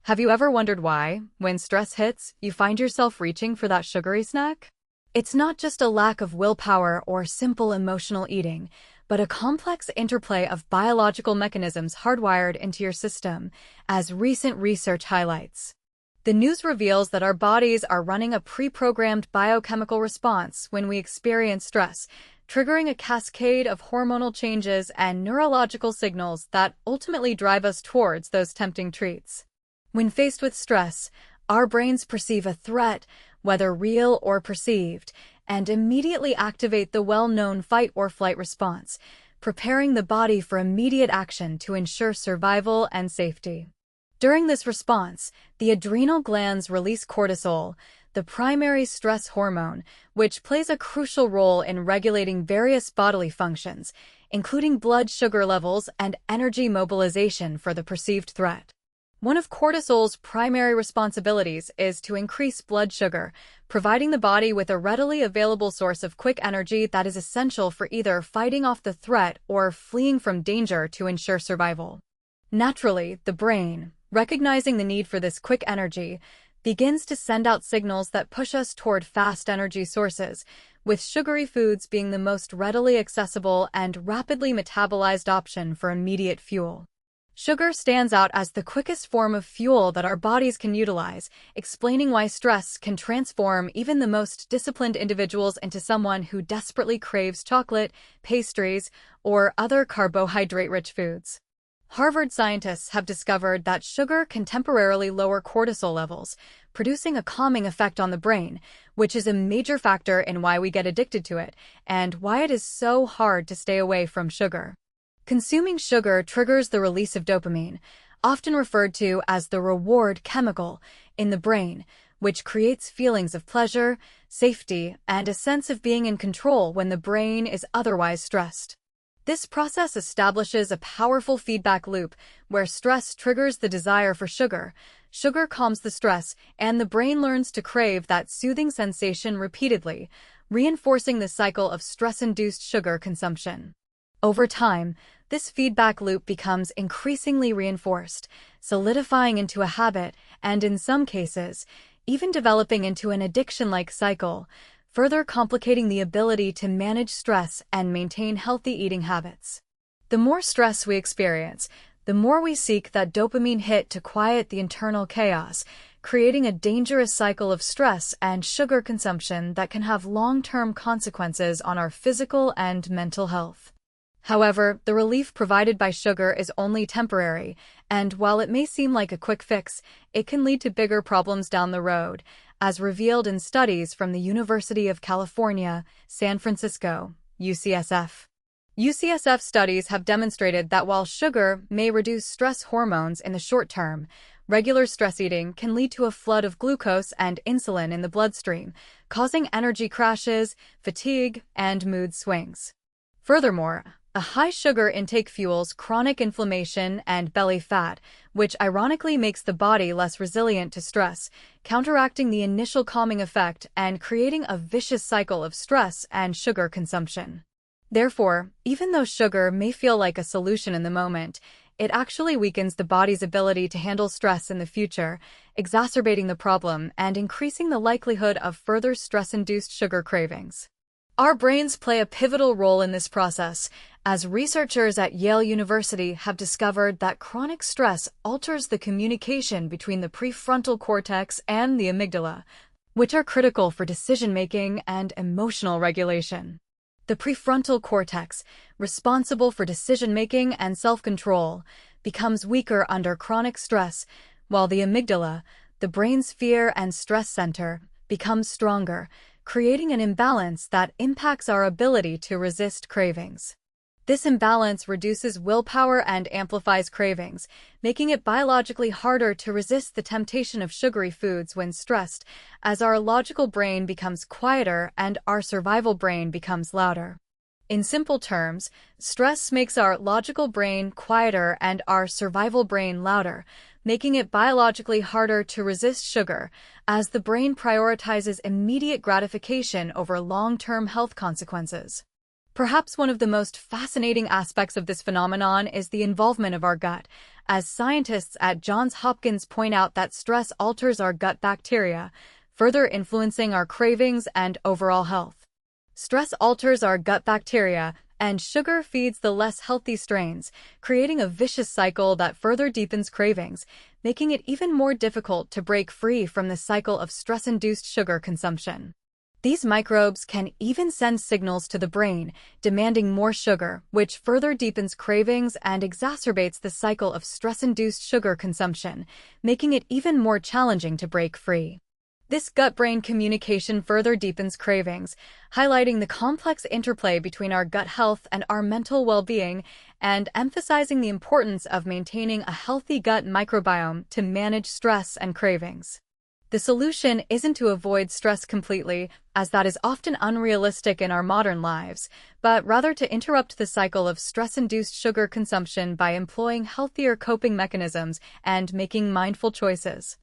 Have you ever wondered why, when stress hits, you find yourself reaching for that sugary snack? It's not just a lack of willpower or simple emotional eating, but a complex interplay of biological mechanisms hardwired into your system, as recent research highlights. The news reveals that our bodies are running a pre-programmed biochemical response when we experience stress, triggering a cascade of hormonal changes and neurological signals that ultimately drive us towards those tempting treats. When faced with stress, our brains perceive a threat, whether real or perceived, and immediately activate the well-known fight-or-flight response, preparing the body for immediate action to ensure survival and safety. During this response, the adrenal glands release cortisol, the primary stress hormone, which plays a crucial role in regulating various bodily functions, including blood sugar levels and energy mobilization for the perceived threat. One of cortisol's primary responsibilities is to increase blood sugar, providing the body with a readily available source of quick energy that is essential for either fighting off the threat or fleeing from danger to ensure survival. Naturally, the brain, recognizing the need for this quick energy, begins to send out signals that push us toward fast energy sources, with sugary foods being the most readily accessible and rapidly metabolized option for immediate fuel. Sugar stands out as the quickest form of fuel that our bodies can utilize, explaining why stress can transform even the most disciplined individuals into someone who desperately craves chocolate, pastries, or other carbohydrate-rich foods. Harvard scientists have discovered that sugar can temporarily lower cortisol levels, producing a calming effect on the brain, which is a major factor in why we get addicted to it and why it is so hard to stay away from sugar. Consuming sugar triggers the release of dopamine, often referred to as the reward chemical, in the brain, which creates feelings of pleasure, safety, and a sense of being in control when the brain is otherwise stressed. This process establishes a powerful feedback loop where stress triggers the desire for sugar, sugar calms the stress, and the brain learns to crave that soothing sensation repeatedly, reinforcing the cycle of stress-induced sugar consumption. Over time, this feedback loop becomes increasingly reinforced, solidifying into a habit and, in some cases, even developing into an addiction-like cycle, further complicating the ability to manage stress and maintain healthy eating habits. The more stress we experience, the more we seek that dopamine hit to quiet the internal chaos, creating a dangerous cycle of stress and sugar consumption that can have long-term consequences on our physical and mental health. However, the relief provided by sugar is only temporary, and while it may seem like a quick fix, it can lead to bigger problems down the road, as revealed in studies from the University of California, San Francisco, UCSF. UCSF studies have demonstrated that while sugar may reduce stress hormones in the short term, regular stress eating can lead to a flood of glucose and insulin in the bloodstream, causing energy crashes, fatigue, and mood swings. Furthermore, a high sugar intake fuels chronic inflammation and belly fat, which ironically makes the body less resilient to stress, counteracting the initial calming effect and creating a vicious cycle of stress and sugar consumption. Therefore, even though sugar may feel like a solution in the moment, it actually weakens the body's ability to handle stress in the future, exacerbating the problem and increasing the likelihood of further stress-induced sugar cravings. Our brains play a pivotal role in this process, as researchers at Yale University have discovered that chronic stress alters the communication between the prefrontal cortex and the amygdala, which are critical for decision-making and emotional regulation. The prefrontal cortex, responsible for decision-making and self-control, becomes weaker under chronic stress, while the amygdala, the brain's fear and stress center, becomes stronger, creating an imbalance that impacts our ability to resist cravings. This imbalance reduces willpower and amplifies cravings, making it biologically harder to resist the temptation of sugary foods when stressed, as our logical brain becomes quieter and our survival brain becomes louder. In simple terms, stress makes our logical brain quieter and our survival brain louder, making it biologically harder to resist sugar, as the brain prioritizes immediate gratification over long-term health consequences. Perhaps one of the most fascinating aspects of this phenomenon is the involvement of our gut, as scientists at Johns Hopkins point out that stress alters our gut bacteria, further influencing our cravings and overall health. Stress alters our gut bacteria, and sugar feeds the less healthy strains, creating a vicious cycle that further deepens cravings, making it even more difficult to break free from the cycle of stress-induced sugar consumption. These microbes can even send signals to the brain, demanding more sugar, which further deepens cravings and exacerbates the cycle of stress-induced sugar consumption, making it even more challenging to break free. This gut-brain communication further deepens cravings, highlighting the complex interplay between our gut health and our mental well-being, and emphasizing the importance of maintaining a healthy gut microbiome to manage stress and cravings. The solution isn't to avoid stress completely, as that is often unrealistic in our modern lives, but rather to interrupt the cycle of stress-induced sugar consumption by employing healthier coping mechanisms and making mindful choices.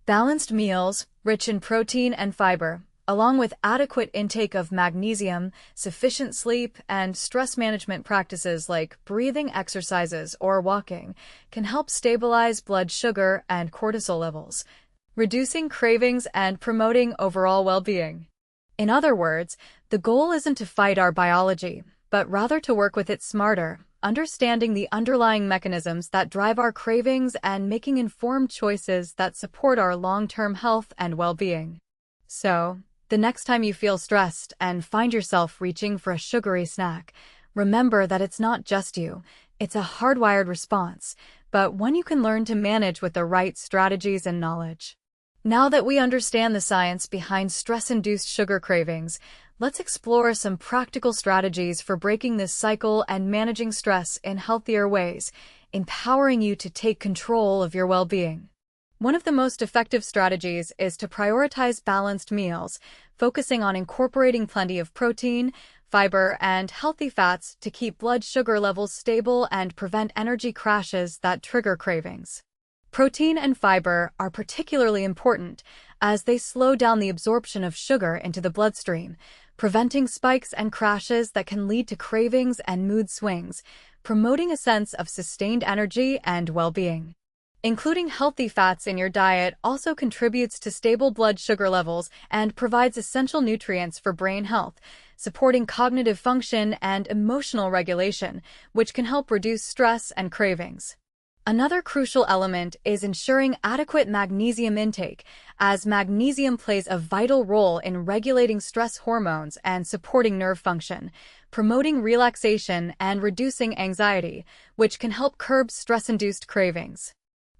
Balanced meals, rich in protein and fiber, along with adequate intake of magnesium, sufficient sleep, and stress management practices like breathing exercises or walking, can help stabilize blood sugar and cortisol levels, reducing cravings and promoting overall well-being. In other words, the goal isn't to fight our biology, but rather to work with it smarter, understanding the underlying mechanisms that drive our cravings and making informed choices that support our long-term health and well-being. So, the next time you feel stressed and find yourself reaching for a sugary snack, remember that it's not just you, it's a hardwired response, but one you can learn to manage with the right strategies and knowledge. Now that we understand the science behind stress-induced sugar cravings, let's explore some practical strategies for breaking this cycle and managing stress in healthier ways, empowering you to take control of your well-being. One of the most effective strategies is to prioritize balanced meals, focusing on incorporating plenty of protein, fiber, and healthy fats to keep blood sugar levels stable and prevent energy crashes that trigger cravings. Protein and fiber are particularly important as they slow down the absorption of sugar into the bloodstream, preventing spikes and crashes that can lead to cravings and mood swings, promoting a sense of sustained energy and well-being. Including healthy fats in your diet also contributes to stable blood sugar levels and provides essential nutrients for brain health, supporting cognitive function and emotional regulation, which can help reduce stress and cravings. Another crucial element is ensuring adequate magnesium intake, as magnesium plays a vital role in regulating stress hormones and supporting nerve function, promoting relaxation and reducing anxiety, which can help curb stress-induced cravings.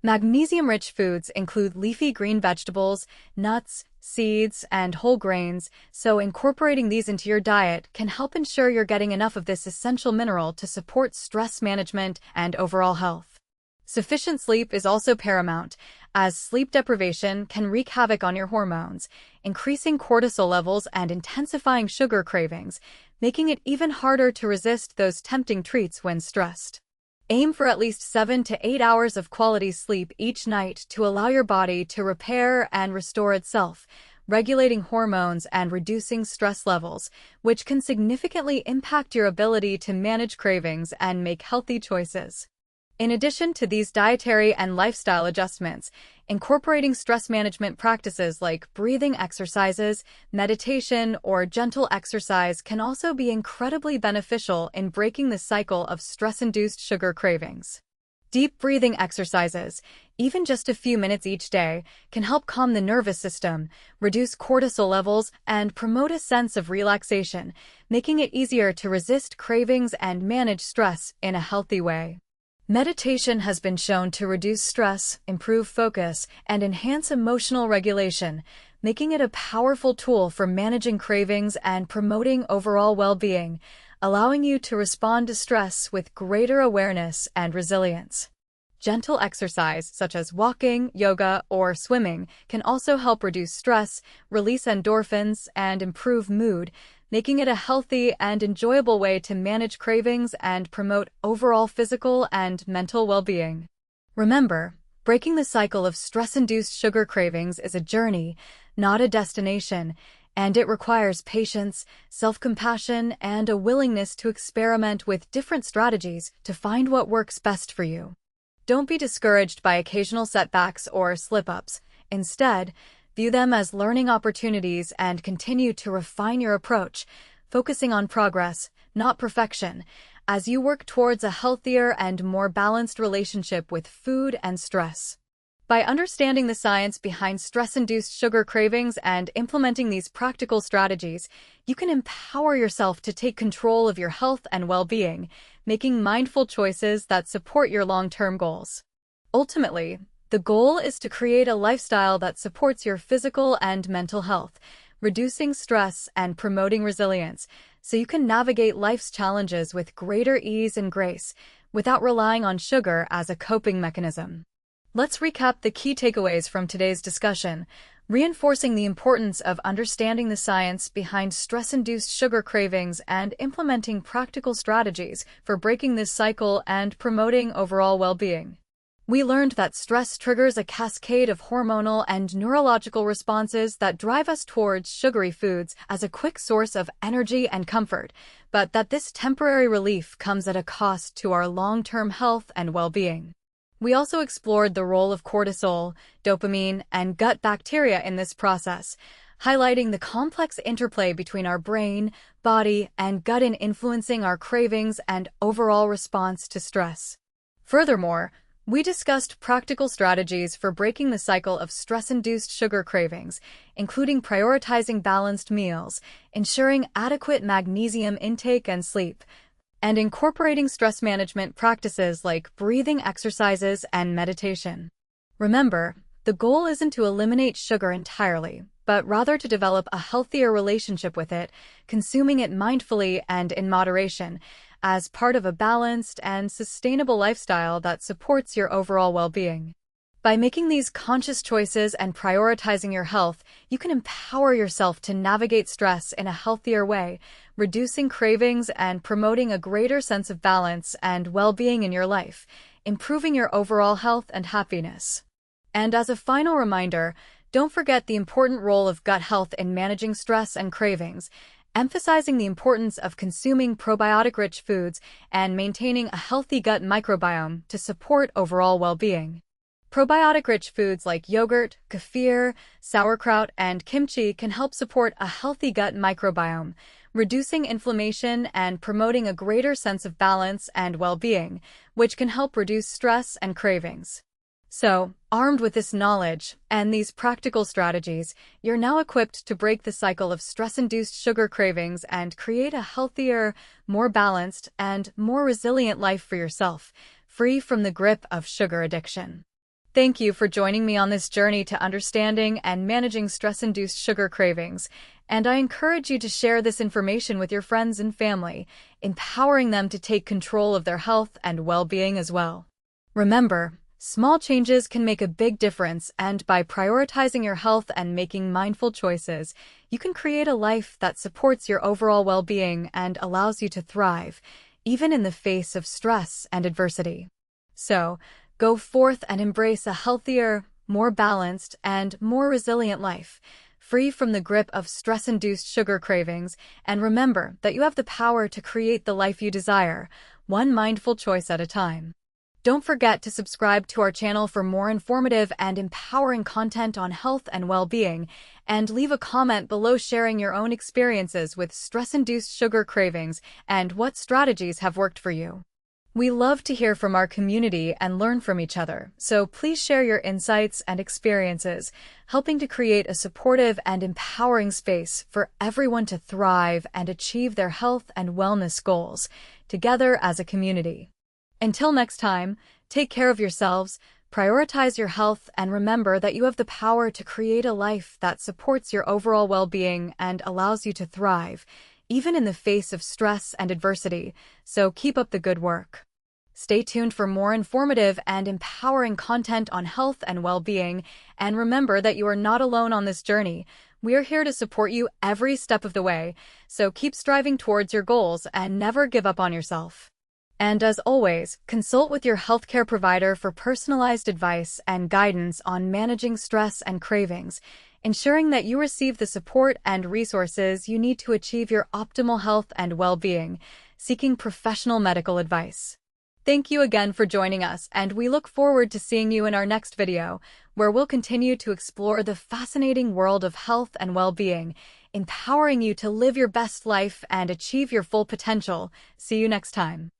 Magnesium-rich foods include leafy green vegetables, nuts, seeds, and whole grains, so incorporating these into your diet can help ensure you're getting enough of this essential mineral to support stress management and overall health. Sufficient sleep is also paramount, as sleep deprivation can wreak havoc on your hormones, increasing cortisol levels and intensifying sugar cravings, making it even harder to resist those tempting treats when stressed. Aim for at least 7 to 8 hours of quality sleep each night to allow your body to repair and restore itself, regulating hormones and reducing stress levels, which can significantly impact your ability to manage cravings and make healthy choices. In addition to these dietary and lifestyle adjustments, incorporating stress management practices like breathing exercises, meditation, or gentle exercise can also be incredibly beneficial in breaking the cycle of stress-induced sugar cravings. Deep breathing exercises, even just a few minutes each day, can help calm the nervous system, reduce cortisol levels, and promote a sense of relaxation, making it easier to resist cravings and manage stress in a healthy way. Meditation has been shown to reduce stress, improve focus, and enhance emotional regulation, making it a powerful tool for managing cravings and promoting overall well-being, allowing you to respond to stress with greater awareness and resilience. Gentle exercise, such as walking, yoga, or swimming, can also help reduce stress, release endorphins, and improve mood, making it a healthy and enjoyable way to manage cravings and promote overall physical and mental well-being. Remember, breaking the cycle of stress-induced sugar cravings is a journey, not a destination, and it requires patience, self-compassion, and a willingness to experiment with different strategies to find what works best for you. Don't be discouraged by occasional setbacks or slip-ups. Instead, view them as learning opportunities and continue to refine your approach, focusing on progress, not perfection, as you work towards a healthier and more balanced relationship with food and stress. By understanding the science behind stress-induced sugar cravings and implementing these practical strategies, you can empower yourself to take control of your health and well-being, making mindful choices that support your long-term goals. Ultimately, the goal is to create a lifestyle that supports your physical and mental health, reducing stress and promoting resilience, so you can navigate life's challenges with greater ease and grace, without relying on sugar as a coping mechanism. Let's recap the key takeaways from today's discussion, reinforcing the importance of understanding the science behind stress-induced sugar cravings and implementing practical strategies for breaking this cycle and promoting overall well-being. We learned that stress triggers a cascade of hormonal and neurological responses that drive us towards sugary foods as a quick source of energy and comfort, but that this temporary relief comes at a cost to our long-term health and well-being. We also explored the role of cortisol, dopamine, and gut bacteria in this process, highlighting the complex interplay between our brain, body, and gut in influencing our cravings and overall response to stress. Furthermore, we discussed practical strategies for breaking the cycle of stress-induced sugar cravings, including prioritizing balanced meals, ensuring adequate magnesium intake and sleep, and incorporating stress management practices like breathing exercises and meditation. Remember, the goal isn't to eliminate sugar entirely, but rather to develop a healthier relationship with it, consuming it mindfully and in moderation, as part of a balanced and sustainable lifestyle that supports your overall well-being. By making these conscious choices and prioritizing your health, you can empower yourself to navigate stress in a healthier way, reducing cravings and promoting a greater sense of balance and well-being in your life, improving your overall health and happiness. And as a final reminder, don't forget the important role of gut health in managing stress and cravings, emphasizing the importance of consuming probiotic-rich foods and maintaining a healthy gut microbiome to support overall well-being. Probiotic-rich foods like yogurt, kefir, sauerkraut, and kimchi can help support a healthy gut microbiome, reducing inflammation and promoting a greater sense of balance and well-being, which can help reduce stress and cravings. So, armed with this knowledge and these practical strategies, you're now equipped to break the cycle of stress-induced sugar cravings and create a healthier, more balanced, and more resilient life for yourself, free from the grip of sugar addiction. Thank you for joining me on this journey to understanding and managing stress-induced sugar cravings, and I encourage you to share this information with your friends and family, empowering them to take control of their health and well-being as well. Remember, small changes can make a big difference, and by prioritizing your health and making mindful choices, you can create a life that supports your overall well-being and allows you to thrive, even in the face of stress and adversity. So, go forth and embrace a healthier, more balanced, and more resilient life, free from the grip of stress-induced sugar cravings, and remember that you have the power to create the life you desire, one mindful choice at a time. Don't forget to subscribe to our channel for more informative and empowering content on health and well-being, and leave a comment below sharing your own experiences with stress-induced sugar cravings and what strategies have worked for you. We love to hear from our community and learn from each other, so please share your insights and experiences, helping to create a supportive and empowering space for everyone to thrive and achieve their health and wellness goals, together as a community. Until next time, take care of yourselves, prioritize your health, and remember that you have the power to create a life that supports your overall well-being and allows you to thrive, even in the face of stress and adversity, so keep up the good work. Stay tuned for more informative and empowering content on health and well-being, and remember that you are not alone on this journey. We are here to support you every step of the way, so keep striving towards your goals and never give up on yourself. And as always, consult with your healthcare provider for personalized advice and guidance on managing stress and cravings, ensuring that you receive the support and resources you need to achieve your optimal health and well-being, seeking professional medical advice. Thank you again for joining us, and we look forward to seeing you in our next video, where we'll continue to explore the fascinating world of health and well-being, empowering you to live your best life and achieve your full potential. See you next time.